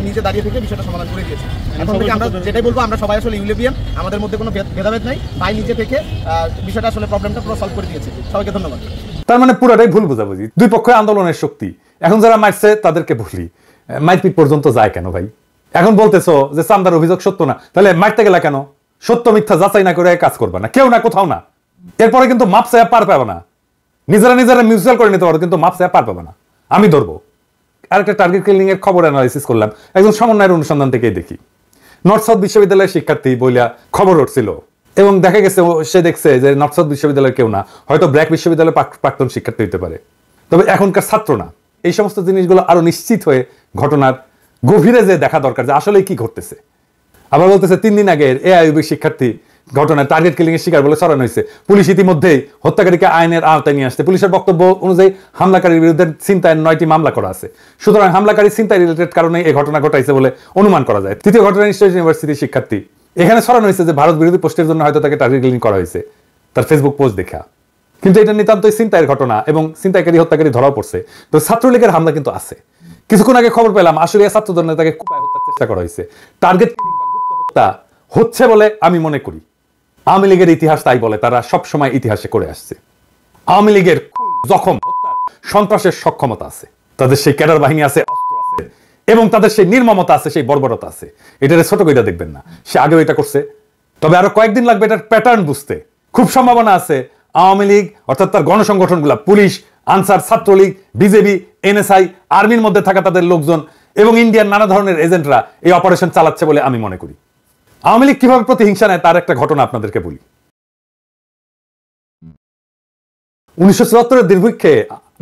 নিজে দাঁড়িয়ে থেকে বিষয়টা সমাধান করে দিয়েছে। এখন থেকে আমরা যেটাই বলবো, আমরা সবাই আসলে ইউলেবিয়ান, আমাদের মধ্যে কোনো ভেদাভেদ নাই। ভাই নিজে থেকে বিষয়টা আসলে প্রবলেমটা পুরো সলভ করে দিয়েছে। সবাইকে ধন্যবাদ। তার মানে পুরোটাই ভুল বোঝাবুঝি, দুই পক্ষই আন্দোলনের শক্তি। এখন যারা মারছে তাদেরকে বলি, মারপিট পর্যন্ত যায় কেন ভাই? এখন বলতেছো যে চান্দার অভিযোগ সত্য না, তাহলে মারতে গেলা কেন? সত্য মিথ্যা যাচাই না করে কাজ করবা না, কেউ না কোথাও না। এরপরে কিন্তু মাপ চাইয়া পার পাবে না, নিজেরা মিউচুয়াল করে নিতে পারো, কিন্তু মাপ চাইয়া পার পাবে না। আমি ধরবো। আরেকটা টার্গেট কিলিং এর খবর অ্যানালাইসিস করলাম একজন সমন্বয়ের অনুসন্ধান থেকেই দেখি। নর্থ সাউথ বিশ্ববিদ্যালয়ের শিক্ষার্থী বইলা খবর উঠছিল এবং দেখা গেছে সে দেখছে যে নর্থ সাউথ বিশ্ববিদ্যালয়ের কেউ না, হয়তো ব্র্যাক বিশ্ববিদ্যালয়ের প্রাক্তন শিক্ষার্থী হতে পারে, তবে এখনকার ছাত্র না। এই সমস্ত জিনিসগুলো আরো নিশ্চিত হয়ে ঘটনার গভীরে যে দেখা দরকার যে আসলে কি ঘটতেছে। আবার বলতেছে 3 দিন আগের এআইইউবি শিক্ষার্থী ঘটনায় টার্গেট কিলিং এর শিকার বলে সরানো হয়েছে। পুলিশ ইতিমধ্যেই হত্যাকারীকে আইনের আওতায় নিয়ে আসছে। পুলিশের বক্তব্য অনুযায়ী হামলাকারীর বিরুদ্ধে ছিনতাইয়ের 9টি মামলা করা আছে। সুতরাং হামলাকারী ছিনতাই রিলেটেড কারণে এই ঘটনা ঘটাইছে বলে অনুমান করা যায়। তৃতীয় ঘটনা নিশ্চয়ই ইউনিভার্সিটির শিক্ষার্থী এখানে ছড়ানো হয়েছে যে ভারত বিরোধী পোস্টের জন্য হয়তো তাকে টার্গেটিং করা হয়েছে তার ফেসবুক পোস্ট দেখা, কিন্তু এটা নিতান্তই ছিনতাইয়ের ঘটনা এবং ছিনতাইকারী হত্যাকারী ধরাও পড়ছে। তো ছাত্রলীগের হামলা কিন্তু আছে। কিছুক্ষণ আগে খবর পেলাম আশুলিয়া ছাত্রদল নেতাকে কুপায় হত্যার চেষ্টা করা হয়েছে। টার্গেট গুপ্ত হত্যা হচ্ছে বলে আমি মনে করি। আওয়ামী লীগের ইতিহাস তাই বলে, তারা সব সময় ইতিহাসে করে আসছে। আওয়ামী লীগের জখম সন্ত্রাসের সক্ষমতা আছে, তাদের সেই ক্যাডার বাহিনী আছে, অস্ত্র আছে এবং তাদের সেই নির্মমতা আছে, সেই বর্বরতা আছে। এটারে ছোট কইটা দেখবেন না, সে আগেও এটা করছে। তবে আরো কয়েকদিন লাগবে এটার প্যাটার্ন বুঝতে। খুব সম্ভাবনা আছে আওয়ামী লীগ অর্থাৎ তার গণসংগঠনগুলা, police, Ansar, Chhatra League, BJP, NSI, আর্মির মধ্যে থাকা তাদের লোকজন এবং ইন্ডিয়ান নানা ধরনের এজেন্টরা এই অপারেশন চালাচ্ছে বলে আমি মনে করি। আওয়ামী লীগ কিভাবে প্রতিহিংসা নেয় তার একটা ঘটনা আপনাদেরকে বলি। 1974 দুর্ভিক্ষে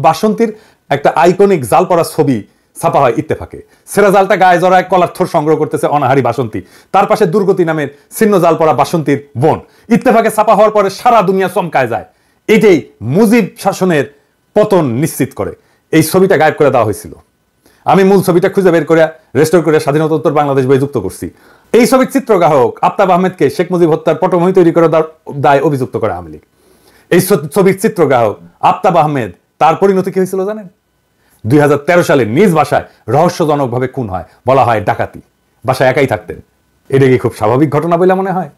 বাসন্তীর একটা আইকনিক জাল পড়া ছবি ছাপা হয় ইত্তেফাকে। সেরা জালটা গায়ে জড়ায় কলার থর সংগ্রহ করতেছে অনাহারী বাসন্তী, তার পাশে দুর্গতি নামের ছিন্ন জাল পড়া বাসন্তীর বোন। ইত্তেফাকে ছাপা হওয়ার পরে সারা দুনিয়া চমকায় যায়। এটাই মুজিব শাসনের পতন নিশ্চিত করে। এই ছবিটা গায়েব করে দেওয়া হয়েছিল। আমি মূল ছবিটা খুঁজে বের করে রেস্টোর করে স্বাধীনতোত্তর বাংলাদেশ বই যুক্ত করছি। এই ছবির চিত্রগ্রাহক আফতাব আহমেদকে শেখ মুজিব হত্যার পটভূমি তৈরি করে দায় অভিযুক্ত করে আওয়ামী লীগ। এই ছবির চিত্রগ্রাহক আফতাব আহমেদ, তার পরিণতি কি হয়েছিল জানেন? 2013 সালে নিজ বাসায় রহস্যজনকভাবে খুন হয়, বলা হয় ডাকাতি। বাসায় একাই থাকতেন। এটা কি খুব স্বাভাবিক ঘটনা বলে মনে হয়?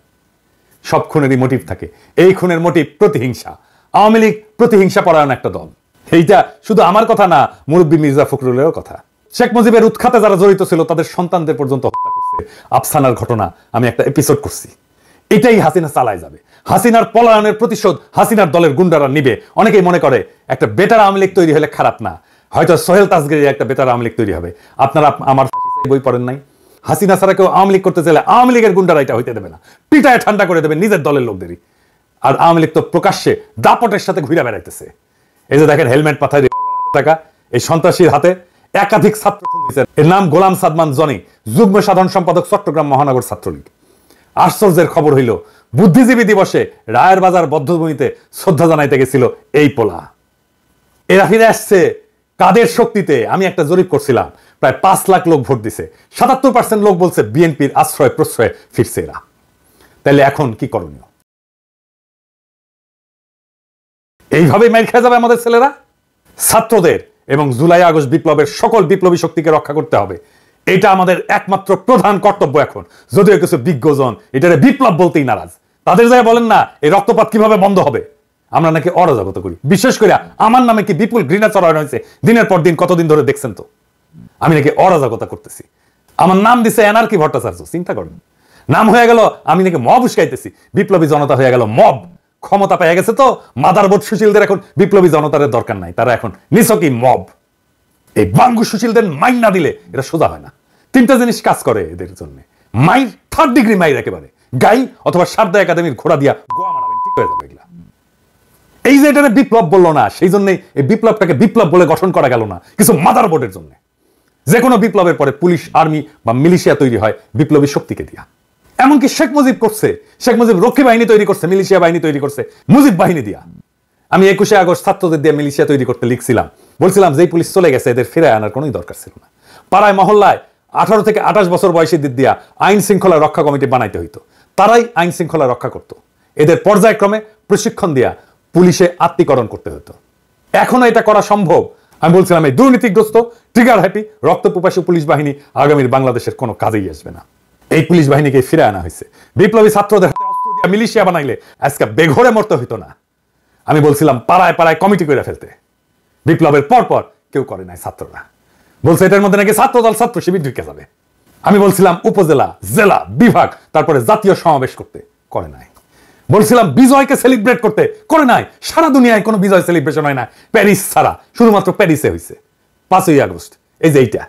সব খুনেরই মোটিভ থাকে। এই খুনের মোটিভ প্রতিহিংসা। আওয়ামী লীগ প্রতিহিংসা পরায়ণ একটা দল। এইটা শুধু আমার কথা না, মুরব্বী মির্জা ফখরুলেরও কথা। শেখ মুজিবের উৎখাতে যারা জড়িত ছিল তাদের সন্তানদের পর্যন্ত হত্যা করছে। আফসানার ঘটনা আমি একটা এপিসোড করছি। এটাই হাসিনা চালায় যাবে। হাসিনার পলায়নের প্রতিশোধ হাসিনার দলের গুন্ডারা নিবে। অনেকেই মনে করে একটা বেটার আওয়ামী লীগ তৈরি হলে খারাপ না, হয়তো সোহেল তাজগিরের একটা বেটার আওয়ামী লীগ তৈরি হবে। আপনারা আমার বই পড়েন নাই? হাসিনা ছাড়া কেউ আওয়ামী লীগ করতে চাইলে আওয়ামী লীগের গুন্ডারা এটা হইতে দেবে না, পিটায় ঠান্ডা করে দেবে নিজের দলের লোকদেরই। আর আওয়ামী লীগ তো প্রকাশ্যে দাপটের সাথে ঘুরে বেড়াইতেছে। এই যে দেখেন হেলমেট মাথায় টাকা, এই সন্ত্রাসীর হাতে একাধিক ছাত্র খুন হয়েছে। এর নাম গোলাম সাদমান জনি, যুগ্ম সাধারণ সম্পাদক চট্টগ্রাম মহানগর ছাত্রলীগ। আশ্চর্যের খবর হইল বুদ্ধিজীবী দিবসে রায়ের বাজার বদ্ধভূমিতে শ্রদ্ধা জানাইতে গেছিল এই পোলা। এরা ফিরে আসছে কাদের শক্তিতে? আমি একটা জরিপ করছিলাম, প্রায় 5 লাখ লোক ভোট দিছে। 77% লোক বলছে বিএনপির আশ্রয় প্রশ্রয়ে ফিরছে এরা। তাহলে এখন কি করণীয়? এইভাবেই মাইর খেয়ে যাবে আমাদের ছেলেরা? ছাত্রদের এবং জুলাই আগস্ট বিপ্লবের সকল বিপ্লবী শক্তিকে রক্ষা করতে হবে। এটা আমাদের একমাত্র প্রধান কর্তব্য এখন। যদিও কিছু বিজ্ঞজন এটারে বিপ্লব বলতেই নারাজ। তাদের জায়গায় বলেন না এই রক্তপাত কিভাবে বন্ধ হবে? আমরা নাকি অরাজকতা করি। বিশেষ করে আমার নামে কি বিপুল ঘৃণা চড়ানো হয়েছে দিনের পর দিন, কতদিন ধরে দেখছেন তো। আমি নাকি অরাজকতা করতেছি। আমার নাম দিছে এনার্কি ভট্টাচার্য, চিন্তা করেন। নাম হয়ে গেল আমি নাকি মব উস্কাইতেছি। বিপ্লবী জনতা হয়ে গেল মব। ক্ষমতা পেয়ে গেছে তো মাদারবোর্ড সুশীলদের এখন বিপ্লবী জনতার দরকার নাই, তারা এখন নিছকই মব। এই বাঙ্গু সুশীলদের মাইর না দিলে এটা সোজা হয় না। 3টা জিনিস কাজ করে এদের জন্য। মাইর, 3rd ডিগ্রি মাইর, একেবারে গাই অথবা সারদা একাডেমির ঘোড়া দিয়া গোয়া মারাবেন, ঠিক হয়ে যাবে এগুলা। এই যে এটা বিপ্লব বললো না, সেই জন্যই এই বিপ্লবটাকে বিপ্লব বলে গঠন করা গেল না কিছু মাদারবোর্ডের জন্য। যে কোনো বিপ্লবের পরে পুলিশ, আর্মি বা মিলিশিয়া তৈরি হয় বিপ্লবী শক্তিকে দিয়া। এমনকি শেখ মুজিব করছে। শেখ মুজিব রক্ষী বাহিনী তৈরি করছে, মিলিশিয়া বাহিনী তৈরি করছে মুজিব বাহিনী দিয়া। আমি 21শে আগস্ট ছাত্রদের দিয়ে মিলিশিয়া তৈরি করতে লিখছিলাম, বলছিলাম যে পুলিশ চলে গেছে এদের ফিরায় আনার কোনোই দরকার ছিল না। পাড়ায় মহল্লায় 18 থেকে 28 বছর বয়সীদের দিয়া আইন শৃঙ্খলা রক্ষা কমিটি বানাইতে হইতো। তারাই আইন শৃঙ্খলা রক্ষা করত। এদের পর্যায়ক্রমে প্রশিক্ষণ দিয়া পুলিশে আত্মীকরণ করতে হতো। এখনো এটা করা সম্ভব। আমি বলছিলাম এই দুর্নীতিগ্রস্ত, ট্রিগার হ্যাপি, রক্তপিপাসু পুলিশ বাহিনী আগামীর বাংলাদেশের কোনো কাজেই আসবে না। এই পুলিশ বাহিনীকে ফিরে আনা হয়েছে। বিপ্লবী ছাত্রদের হাতে অস্ত্র দিয়ে মিলিশিয়া বানাইলে আজকে বেঘরে মরতে হইতো না। আমি বলছিলাম পাড়ায় পাড়ায় কমিটি করে ফেলতে। বিপ্লবের পর কেউ করে নাই। ছাত্ররা বলছে এটার মধ্যে নাকি ছাত্রদল, ছাত্র শিবির ঢুকে যাবে। আমি বলছিলাম উপজেলা, জেলা, বিভাগ, তারপরে জাতীয় সমাবেশ করতে, করে নাই। বলছিলাম বিজয়কে সেলিব্রেট করতে, করে নাই। সারা দুনিয়ায় কোনো বিজয় সেলিব্রেশন হয় না, প্যারিস ছাড়া, শুধুমাত্র প্যারিসে হয়েছে 5ই আগস্ট। এই যে এইটা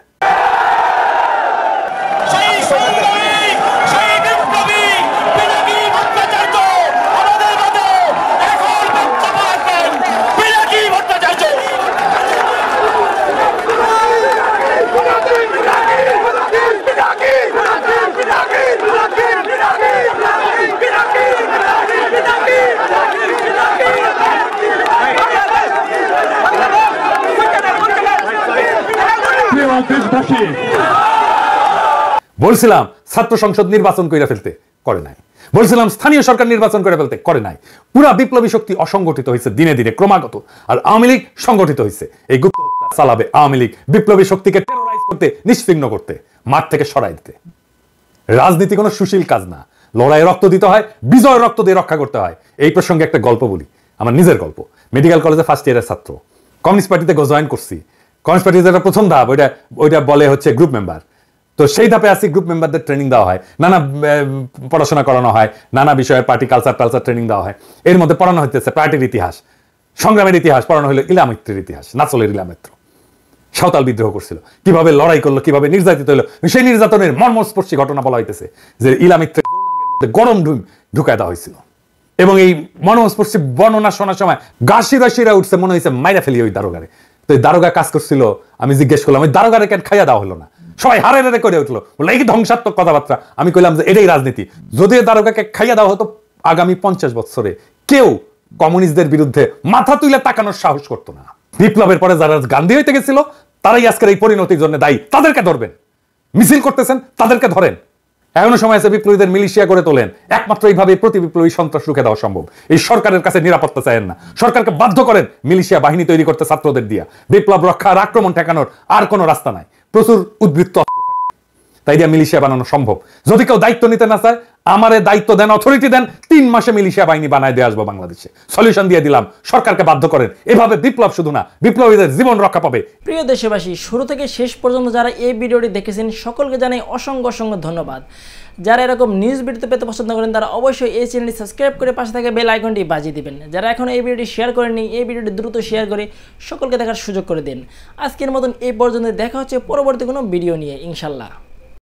বলছিলাম ছাত্র সংসদ নির্বাচন করে ফেলতে, করে নাই। বলছিলাম স্থানীয় সরকার নির্বাচন করে ফেলতে, করে নাই। পুরা বিপ্লবী শক্তি অসংগঠিত হয়েছে দিনে দিনে ক্রমাগত, আর আওয়ামী লীগ সংগঠিত হয়েছে। এই গুপ্ত চালাবে আওয়ামী লীগ বিপ্লবী শক্তিকে টেরোরাইজ করতে, নিশ্চিহ্ন করতে, মাঠ থেকে সরাই দিতে। রাজনীতি কোনো সুশীল কাজ না, লড়াইয়ে রক্ত দিতে হয়, বিজয় রক্ত দিয়ে রক্ষা করতে হয়। এই প্রসঙ্গে একটা গল্প বলি, আমার নিজের গল্প। মেডিকেল কলেজে ফার্স্ট ইয়ারের ছাত্র, কমিউনিস্ট পার্টিতে জয়েন করছি। কমিউনিস্ট পার্টিতে যেটা প্রথম ধাপ, ওইটা বলে হচ্ছে গ্রুপ মেম্বার। তো সেই ধাপে আসি, গ্রুপ মেম্বারদের ট্রেনিং দেওয়া হয়, নানা পড়াশোনা করানো হয়, নানা বিষয়ে পার্টি কালচার ট্রেনিং দেওয়া হয়। এর মধ্যে পড়ানো হইতেছে পার্টির ইতিহাস, সংগ্রামের ইতিহাস, পড়ানো হলো ইলামিত্রের ইতিহাস, নাচলের ইলামিত্র সাঁওতাল বিদ্রোহ করছিল, কিভাবে লড়াই করলো, কিভাবে নির্যাতিত হলো। সেই নির্যাতনের মর্মস্পর্শী ঘটনা বলা হইতেছে যে ইলামিত্রের গরম ঢুকায় দেওয়া হয়েছিল। এবং এই মর্মস্পর্শী বর্ণনা শোনার সময় গা শিরা উঠছে, মনে হয়েছে মাইরা ফেলি ওই দারোগারে। তো এই দারোগা কাজ করছিল, আমি জিজ্ঞেস করলাম ওই দারোগারে কেন খাইয়া দেওয়া হলো না? সবাই হারে হারে করে উঠলো, বললো এই ধ্বংসাত্মক কথাবার্তা। আমি কইলাম যে এটাই রাজনীতি। যদি দারোগাকে খাইয়া দেওয়া হতো, আগামী 50 বছরে কেউ কমিউনিস্টদের বিরুদ্ধে মাথা তুলে তাকানোর সাহস করতো না। বিপ্লবের পরে যারা গান্ধী হইতে গেছিল, তারাই আজকের এই পরিণতির জন্য দায়ী। তাদেরকে ধরবেন, মিছিল করতেছেন তাদেরকে ধরেন। এখনো সময় আছে, বিপ্লবীদের মিলিশিয়া করে তোলেন। একমাত্র এইভাবে প্রতি বিপ্লবী সন্ত্রাস রুখে দেওয়া সম্ভব। এই সরকারের কাছে নিরাপত্তা চায়েন না, সরকারকে বাধ্য করেন মিলিশিয়া বাহিনী তৈরি করতে ছাত্রদের দিয়া। বিপ্লব রক্ষা আর আক্রমণ ঠেকানোর আর কোনো রাস্তা নাই, প্রচুর উদ্বৃত্ত, তাই দিয়া মিলিশিয়া বানানো সম্ভব। যদি কেউ দায়িত্ব নিতে না চায়, আমারে দায়িত্ব দেন, অথরিটি দেন, 3 মাসে মিলিশিয়া বাহিনী বানায় দিয়ে আসবো বাংলাদেশে। সলিউশন দিয়ে দিলাম, সরকারকে বাধ্য করেন। এভাবে বিপ্লব শুধু না, বিপ্লবীদের জীবন রক্ষা পাবে। প্রিয় দেশবাসী, শুরু থেকে শেষ পর্যন্ত যারা এই ভিডিওটি দেখেছেন সকলকে জানাই অসংখ্য অসংখ্য ধন্যবাদ। যারা এরকম নিউজ ভিডিও পেতে পছন্দ করেন তারা অবশ্যই এই চ্যানেলটি সাবস্ক্রাইব করে পাশে থাকা বেল আইকনটি বাজিয়ে দিবেন। যারা এখনো এই ভিডিওটি শেয়ার করেননি, এই ভিডিওটি দ্রুত শেয়ার করে সকলকে দেখার সুযোগ করে দিন। আজকের মতন এই পর্যন্ত, দেখা হচ্ছে পরবর্তী কোনো ভিডিও নিয়ে ইনশাল্লাহ।